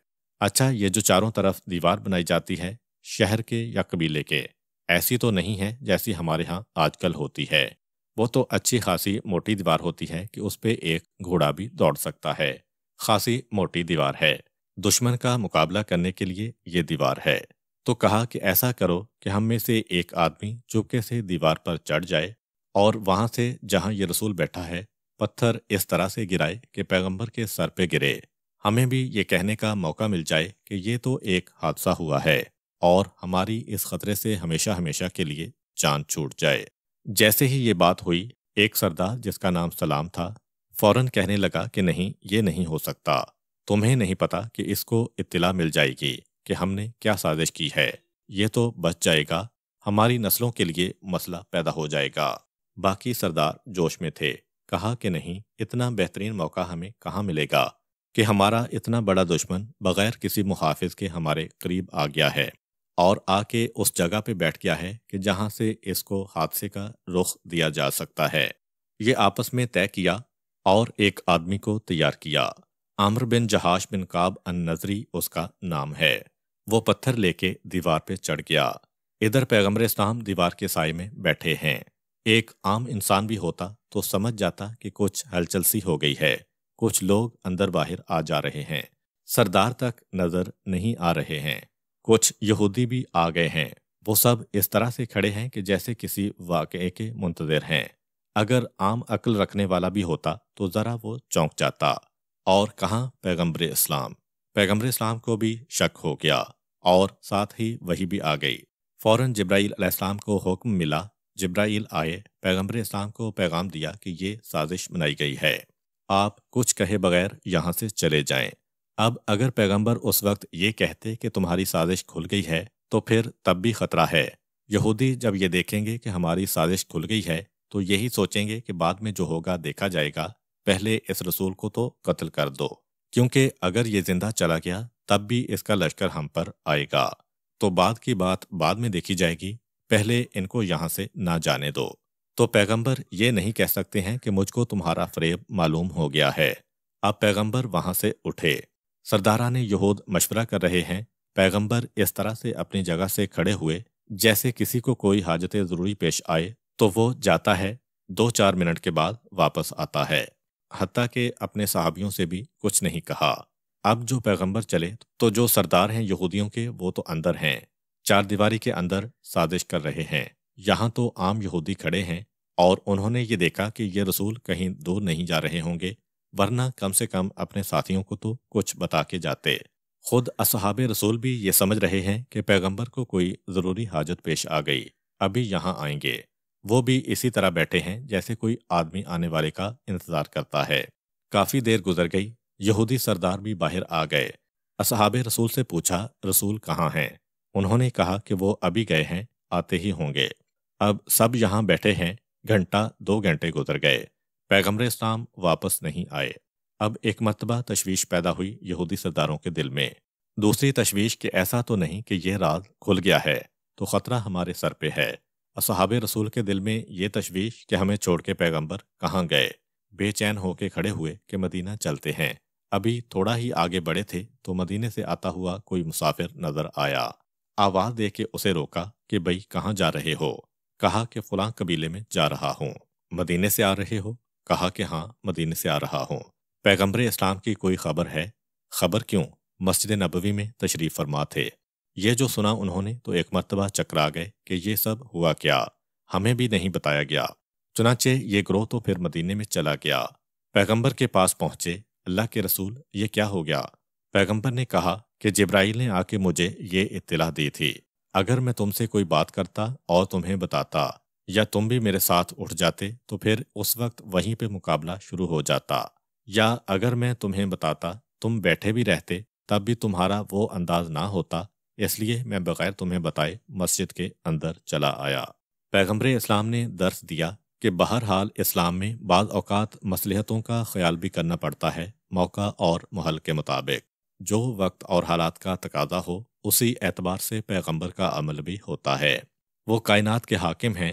اچھا، یہ جو چاروں طرف دیوار بنائی جاتی ہے شہر کے یا قبیلے کے، ایسی تو نہیں ہے جیسی ہمارے ہاں آج کل ہوتی ہے۔ وہ تو اچھی خاصی موٹی دیوار ہوتی ہے کہ اس پہ ایک گھوڑا بھی دوڑ سکتا ہے۔ خاصی موٹی دیوار ہے، دشمن کا مقابلہ کرنے کے لیے یہ دیوار ہے۔ تو کہا کہ ایسا کرو کہ ہم میں سے ایک آدمی چپکے سے دیوار پر چڑھ جائے اور وہاں سے جہاں یہ رسول بیٹھا ہے پتھر اس طرح سے گرائے کہ پیغمبر کے سر پہ گرے، ہمیں بھی یہ کہنے کا موقع مل جائے کہ یہ تو ایک حادثہ ہوا ہے اور ہماری اس خطرے سے ہمیشہ ہمیشہ کے لیے جان چھوٹ جائے۔ جیسے ہی یہ بات ہوئی، ایک سردار جس کا نام سلام تھا فوراً کہنے لگا کہ نہیں، یہ نہیں ہو سکتا، تمہیں نہیں پتا کہ اس کو اطلاع مل جائے گی کہ ہم نے کیا سازش کی ہے، یہ تو بچ جائے گا، ہماری نسلوں کے لیے مسئلہ پیدا ہو جائے گا۔ باقی سردار جوش میں تھے، کہا کہ نہیں، اتنا بہترین موقع ہمیں کہاں ملے گا کہ ہمارا اتنا بڑا دشمن بغیر کسی محافظ کے ہمارے قریب آ گیا ہے اور آ کے اس جگہ پہ بیٹھ گیا ہے کہ جہاں سے اس کو حادثے کا رخ دیا جا سکتا ہے۔ یہ آپس میں طے کیا اور ایک آدمی کو تیار کیا، عامر بن جہاش بن کعب النضری اس کا نام ہے۔ وہ پتھر لے کے دیوار پہ چڑھ گیا۔ ادھر پیغمبر اسلام دیوار کے سائے میں بیٹھے ہیں۔ ایک عام انسان بھی ہوتا تو سمجھ جاتا کہ کچھ ہلچل سی ہو گئی ہے، کچھ لوگ اندر باہر آ جا رہے ہیں، سردار تک نظر نہیں آ رہے ہیں، کچھ یہودی بھی آ گئے ہیں، وہ سب اس طرح سے کھڑے ہیں کہ جیسے کسی واقعے کے منتظر ہیں۔ اگر عام عقل رکھنے والا بھی ہوتا تو ذرا وہ چونک جاتا، اور کہاں پیغمبر اسلام۔ پیغمبر اسلام کو بھی شک ہو گیا اور ساتھ ہی وہی بھی آ گئی۔ فوراً جبرائیل علیہ السلام کو حکم ملا، جبرائیل آئے، پیغمبر اسلام کو پیغام دیا کہ یہ سازش بنائی گئی ہے، آپ کچھ کہے بغیر یہاں سے چلے جائیں۔ اب اگر پیغمبر اس وقت یہ کہتے کہ تمہاری سازش کھل گئی ہے تو پھر تب بھی خطرہ ہے۔ یہودی جب یہ دیکھیں گے کہ ہماری سازش کھل گئی ہے تو یہی سوچیں گے کہ بعد میں جو ہوگا دیکھا جائے گا، پہلے اس رسول کو تو قتل کر دو، کیونکہ اگر یہ زندہ چلا گیا تب بھی اس کا لشکر ہم پر آئے گا، تو بعد کی بات بعد میں دیکھی جائے گی، پہلے ان کو یہاں سے نہ جانے دو۔ تو پیغمبر یہ نہیں کہہ سکتے ہیں کہ مجھ کو تمہارا فریب معلوم ہو گیا ہے۔ اب پیغمبر وہاں سے اٹھے، سرداران یہود مشورہ کر رہے ہیں، پیغمبر اس طرح سے اپنی جگہ سے کھڑے ہوئے جیسے کسی کو کوئی حاجت ضروری پیش آئے تو وہ جاتا ہے، 2-4 منٹ کے بعد واپس آتا ہے، حتیٰ کہ اپنے صحابیوں سے بھی کچھ نہیں کہا۔ اب جو پیغمبر چلے تو جو سردار ہیں یہودیوں کے وہ تو اندر ہیں، چار دیواری کے اندر سازش کر رہے ہیں۔ یہاں تو عام یہودی کھڑے ہیں اور انہوں نے یہ دیکھا کہ یہ رسول کہیں دور نہیں جا رہے ہوں گے، ورنہ کم سے کم اپنے ساتھیوں کو تو کچھ بتا کے جاتے۔ خود اصحاب رسول بھی یہ سمجھ رہے ہیں کہ پیغمبر کو کوئی ضروری حاجت پیش آ گئی، ابھی یہاں آئیں گے۔ وہ بھی اسی طرح بیٹھے ہیں جیسے کوئی آدمی آنے والے کا انتظار کرتا ہے۔ کافی دیر گزر گئی، یہودی سردار بھی باہر آ گئے۔ اصحاب رسول سے پوچھا، رسول کہاں ہیں؟ انہوں نے کہا کہ وہ ابھی گئے ہیں، آتے ہی ہوں گے۔ اب سب یہاں بیٹھے ہیں، 1-2 گھنٹے گزر گئے، پیغمبر اسلام واپس نہیں آئے۔ اب ایک مرتبہ تشویش پیدا ہوئی یہودی سرداروں کے دل میں، دوسری تشویش کہ ایسا تو نہیں کہ یہ راز کھل گیا ہے تو خطرہ ہمارے سر پہ ہے۔ اصحاب رسول کے دل میں یہ تشویش کہ ہمیں چھوڑ کے پیغمبر کہاں گئے، بے چین ہو کے کھڑے ہوئے کہ مدینہ چلتے ہیں۔ ابھی تھوڑا ہی آگے بڑھے تھے تو مدینے سے آتا ہوا کوئی مسافر نظر آیا، آواز دے کے اسے روکا کہ بھئی کہاں جا رہے ہو؟ کہا کہ فلاں قبیلے میں جا رہا ہوں۔ مدینے سے آ رہے ہو؟ کہا کہ ہاں، مدینے سے آ رہا ہوں۔ پیغمبر اسلام کی کوئی خبر ہے؟ خبر کیوں؟ مسجد نبوی میں تشریف فرما تھے۔ یہ جو سنا انہوں نے تو ایک مرتبہ چکرا گئے کہ یہ سب ہوا کیا، ہمیں بھی نہیں بتایا گیا۔ چنانچہ یہ گروہ تو پھر مدینے میں چلا گیا، پیغمبر کے پاس پہنچے، اللہ کے رسول یہ کیا ہو گیا؟ پیغمبر نے کہا کہ جبرائیل نے آ کے مجھے یہ اطلاع دی تھی، اگر میں تم سے کوئی بات کرتا اور تمہیں بتاتا یا تم بھی میرے ساتھ اٹھ جاتے تو پھر اس وقت وہیں پہ مقابلہ شروع ہو جاتا، یا اگر میں تمہیں بتاتا تم بیٹھے بھی رہتے تب بھی تمہارا وہ انداز نہ ہوتا، اس لیے میں بغیر تمہیں بتائے مسجد کے اندر چلا آیا۔ پیغمبر اسلام نے درس دیا کہ بہرحال اسلام میں بعض اوقات مصلحتوں کا خیال بھی کرنا پڑتا ہے، موقع اور محل کے مطابق، جو وقت اور حالات کا تقاضا ہو اسی اعتبار سے پیغمبر کا عمل بھی ہوتا ہے۔ وہ کائنات کے حاکم ہیں،